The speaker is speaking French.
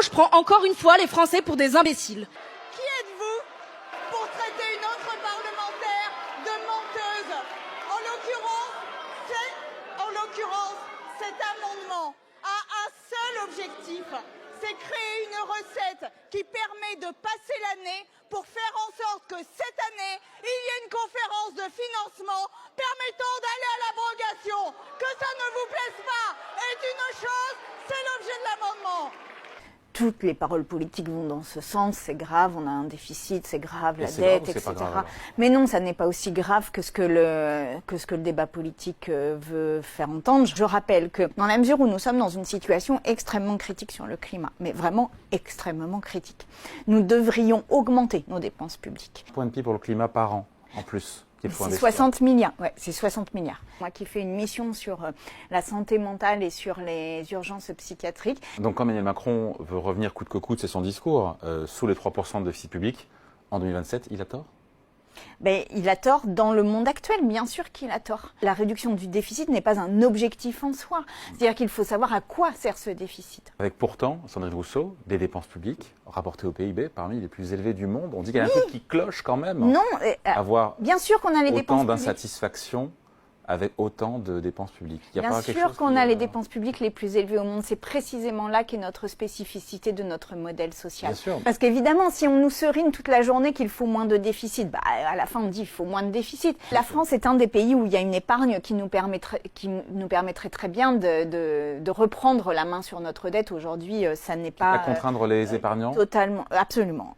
gauche prend encore une fois les Français pour des imbéciles. Qui êtes-vous pour traiter une autre parlementaire de menteuse? En l'occurrence, cet amendement a un seul objectif, c'est créer une recette qui permet de passer l'année pour faire en sorte que cette année, il y ait une conférence de financement permettant d'aller à l'abrogation. Que ça ne vous plaise pas est une chose, c'est l'objet de l'amendement. Toutes les paroles politiques vont dans ce sens, c'est grave, on a un déficit, c'est grave, la c'est dette, grave ou c'est etc. pas grave, Mais non, ça n'est pas aussi grave que ce que le débat politique veut faire entendre. Je rappelle que dans la mesure où nous sommes dans une situation extrêmement critique sur le climat, mais vraiment extrêmement critique, nous devrions augmenter nos dépenses publiques. Point de PIB pour le climat par an, en plus. C'est 60 milliards, ouais, c'est 60 milliards. Moi qui fais une mission sur la santé mentale et sur les urgences psychiatriques. Donc quand Emmanuel Macron veut revenir coûte que coûte, c'est son discours, sous les 3% de déficit public, en 2027, il a tort? Ben, il a tort dans le monde actuel, bien sûr qu'il a tort. La réduction du déficit n'est pas un objectif en soi. C'est-à-dire qu'il faut savoir à quoi sert ce déficit. Avec pourtant, Sandrine Rousseau, des dépenses publiques rapportées au PIB parmi les plus élevées du monde. On dit qu'il y a un truc qui cloche quand même. Non, avoir bien sûr qu'on a les dépenses autant publiques. d'insatisfaction avec autant de dépenses publiques. Il y a Bien pas quelque sûr chose qu'on a les dépenses publiques les plus élevées au monde. C'est précisément là qu'est notre spécificité de notre modèle social. Bien sûr. Parce qu'évidemment, si on nous serine toute la journée qu'il faut moins de déficit, bah, à la fin on dit qu'il faut moins de déficit. La France est un des pays où il y a une épargne qui nous permettrait très bien de reprendre la main sur notre dette. Aujourd'hui, ça n'est pas... À contraindre les épargnants? Totalement, absolument.